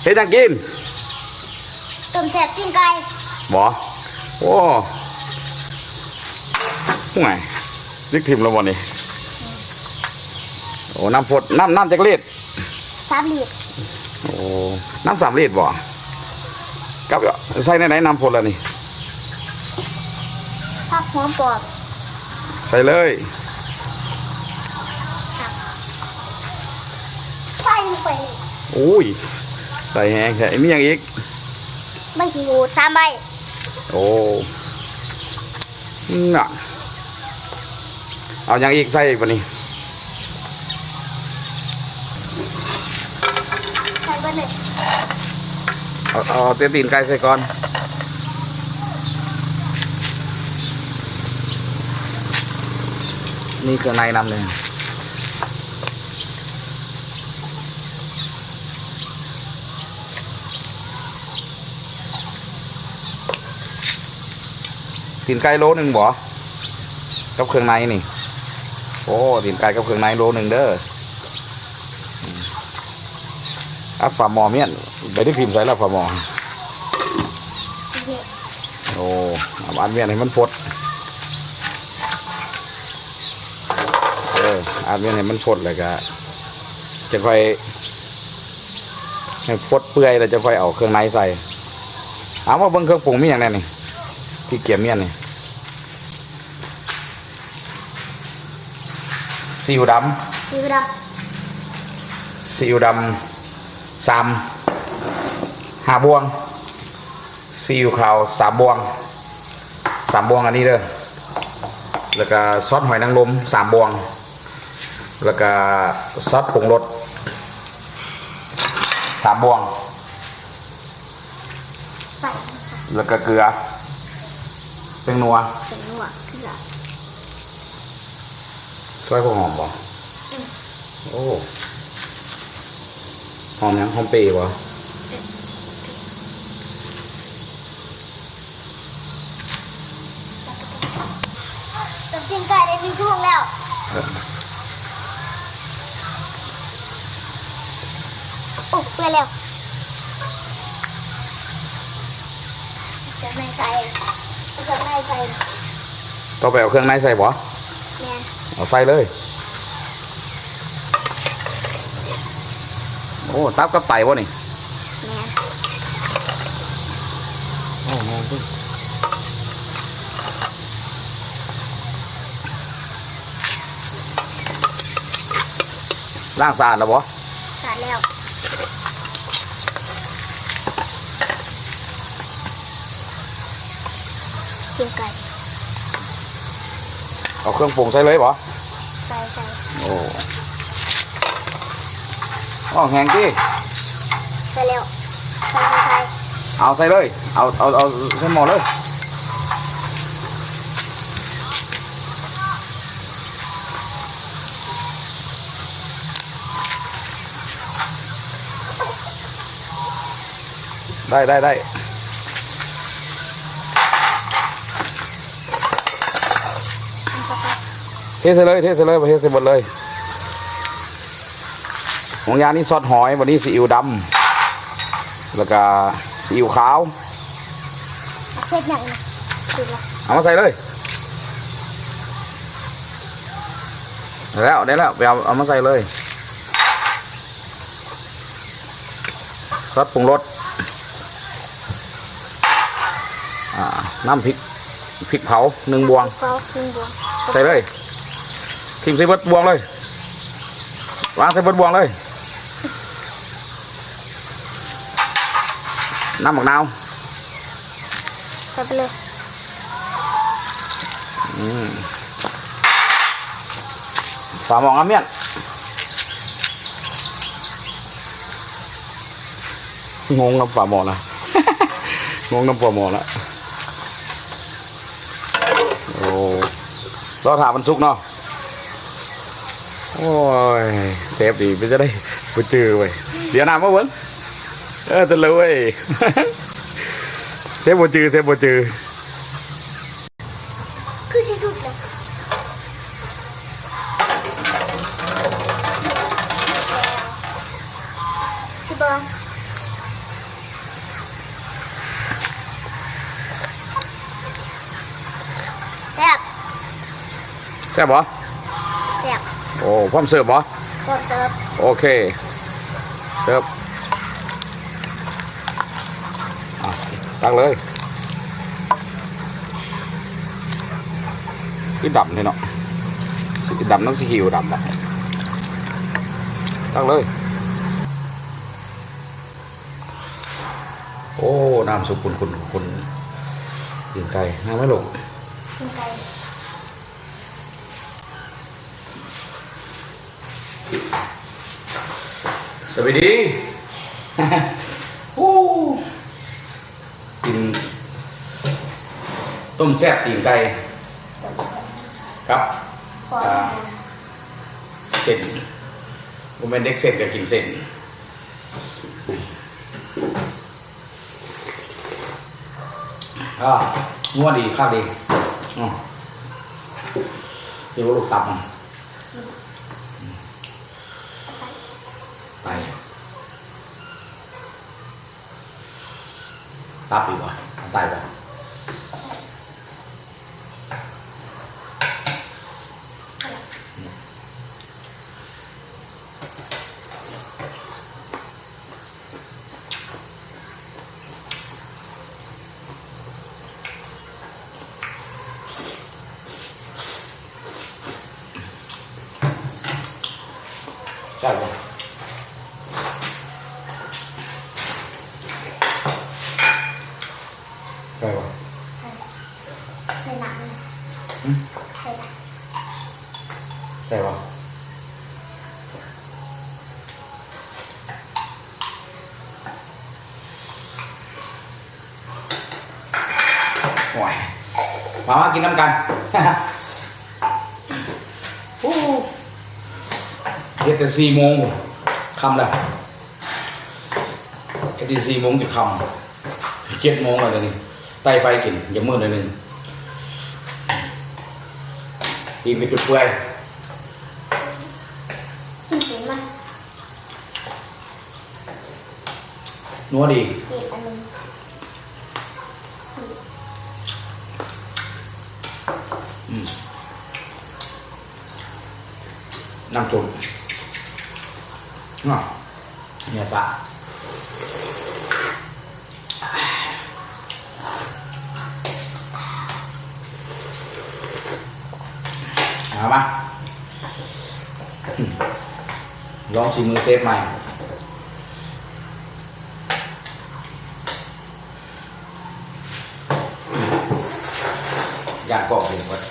เฮ็ดจังกินต้มแซ่บกินไก่บ่โอ้ห่วยนึกถิ่มแล้วบ่นี่โอ้น้ำฝดน้ำจักลิตร3 ลิตรโอ้น้ำ3 ลิตรบ่กับใส่ในไหนน้ำฝดแล้วนี่ผักหอมปอดใส่เลยใส่ลงไปโอ้ยใส่แห้งใส่มีอย่างอีกใบขี้หูด3 ใบโอ้น่ะเอาอย่างอีกใส่อีกป่ะนี่ใส่เบอร์ 1เอาเตี้ยตีนไก่ใส่ก่อนนี่เครื่องในนำเลยตีนไก่โลนึงบ่กับเครื่องในนี่โอ้ตีนไก่กับเครื่องในโลนึงเด้ออัดฝาหม้อเมียนไปที่พิมพ์ใส่แล้วฝาหม้อโอ้อัดเมียนให้มันฟดอัดเมียนให้มันฟดเลยก็จะค่อยให้ฟดเปื่อยแล้วจะค่อยเอาเครื่องในใส่เอาว่าเบิ่งเครื่องปรุงมีอย่างไรนี่ที่เกี่ยมเมียนนี่ซีอิ๊วดำซีอิ๊วดำ5 บวงซีอิ๊วขาว3 บวงอันนี้เด้อแล้วก็ซอสหอยนางรม3 บวงแล้วก็ซอสปรุงรส3 บวงใส่แล้วก็เกลือเป็นนัวที่หลังช่วยพวกหอมบ่โอ้หอมยังหอมปีบ่ต้มจิ้มไก่ได้1 ชั่วโมงแล้วโอ้เปื่อยแล้วเครื่องในใส่ต่อไปเอาเครื่องในใส่บ่แม่เอาใส่เลยโอ้ตับกับไตวะนี่แม่โอ้แม่สิล้างสะอาดแล้วบ่สะอาดแล้วกินไก่เอาเครื่องปรุงใส่เลยบ่ใส่โอ้แห้งดิใส่แล้วใส่เอาใส่เลยเอาใส่หม้อเลยได้เทใส่เลยไปเทใส่หมดเลยของยานี่ซอสหอยวันนี้ซีอิ๊วดำแล้วก็ซีอิ๊วขาวเผ็ดอย่างนี้เอามาใส่เลยได้แล้วไปเอามาใส่เลยซอสปรุงรสน้ำพริกเผา1 บวงใส่เลยทิมใส่เบิดบวงเลยวางใส่เบิดบวงเลยน้ำมะนาวใส่ไปเลยฝาหม้อน้ำเมี่ยนงงน้ำฝาหม้อนะงงน้ำฝาหม้อละโอ้รอถามมันสุกเนาะโอ้ยเซฟดีไปจะได้ไปเจอไปเดี๋ยวน้ำมาเบิ้งจะรู้เว้ยเซฟบ่จือคือสิสุดเลยสิเบิ้ง แซ่บบ่ แซ่บ โอ้พร้อมเสิร์ฟบ่ กดเสิร์ฟ โอเคเสิร์ฟอ่ะตักเลยคือดำเลยเนาะสีดำน้ำสีหิวดำอ่ะตักเลยโอ้น้ำสุกคุณกินไก่น้ำไม่ลง กินไก่ สวัสดี โอ้กินต้มแซ่บตีนไก่ครับ พอ เส้นผมเป็นเด็กเส้นก็กินเส้นนัวดีข้าวดีอ๋อเดี๋ยวลูกตับมันไตตับอีกว่ะไตว่ะใช่ป่ะใช่ป่ะ ใส่หนังใส่หนัง ใช่ป่ะโอ้ยมากินน้ำกัน โอ้เฮ็ดแต่4 โมงคำละเฮ็ดแต่4 โมงจะคำ7 โมงแล้วเดี๋ยวนี้ไต่ไฟกินอย่ามืดหน่อยหนึงตีนไปจุดเปื่อย กินสีมัน นัวดี อีกอันหนึง น้ำจุ่มเนี่ยสะเอามาลองชิมมือเซฟใหม่อยากกรอบเลยก่อน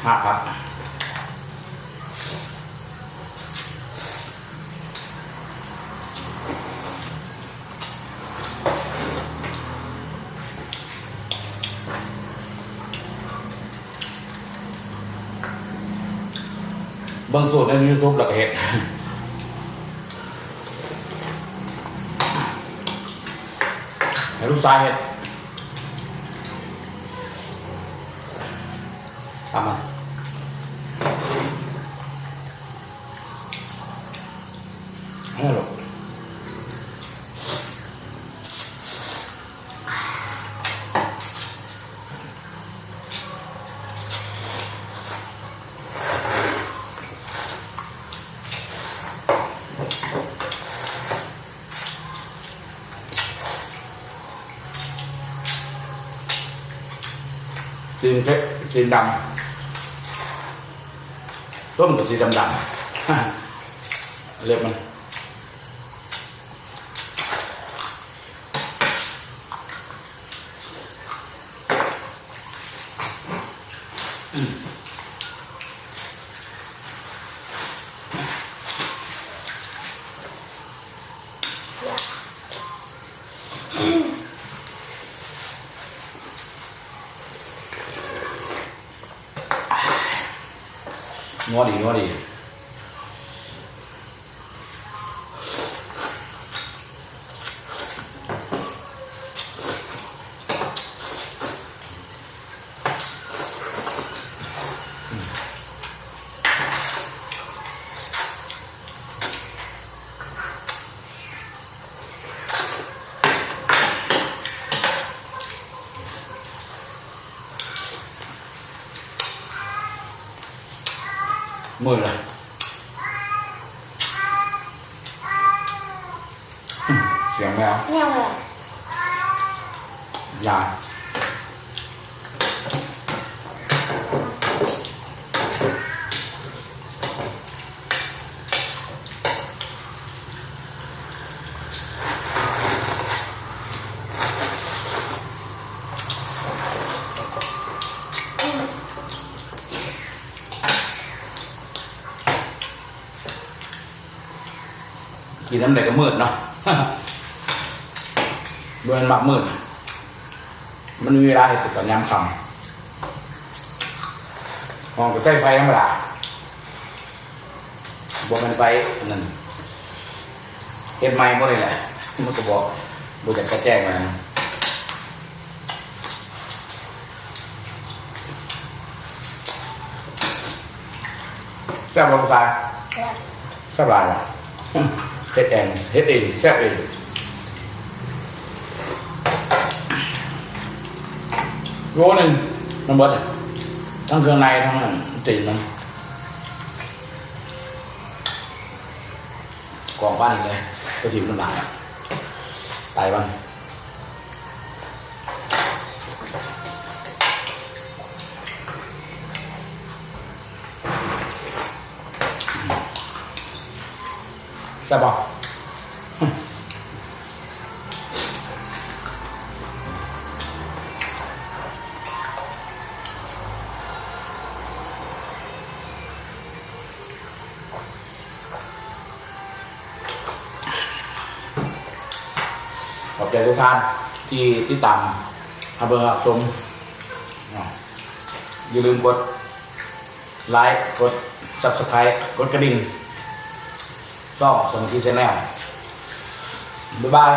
ครับ เบิ่งสูตรใน YouTube แล้วก็เฮ็ดให้ลูกชายเฮ็ดทำมาให้ลูกสีเพชรสีดำต้มกับสีดำเล็บมันนัวดีนัวดี มืดเลยเสียงแมว แนวเลย ยากินน้ำเด็กก็มืดเนาะ เดินมามืดมันมีเวลาให้ติดตอนยามค่ำมองก็ใช้ไฟธรรมดาบอกกันไปนั่นเก็บไม้หมดเลยแหละมันก็บอกบอกจากกระแจ้งมาแซ่บบอกตาย แล้ว แซ่บหลายว่ะเฮ็ดเองเฮ็ดเองแซ่บเองโลหนึ่งน้ำบดเนี่ยทั้งเครื่องในทั้งตีนมันกองบ้านอีกเลยก็ถิ่มมันหลายอ่ะตายบ้างใช่ปะขอบใจทุกท่านที่ติดตามอำเภอหักสมอย่าลืมกดไลค์กด Subscribe กดกระดิ่งช่องสมคิดแชนแนลบ๊ายบาย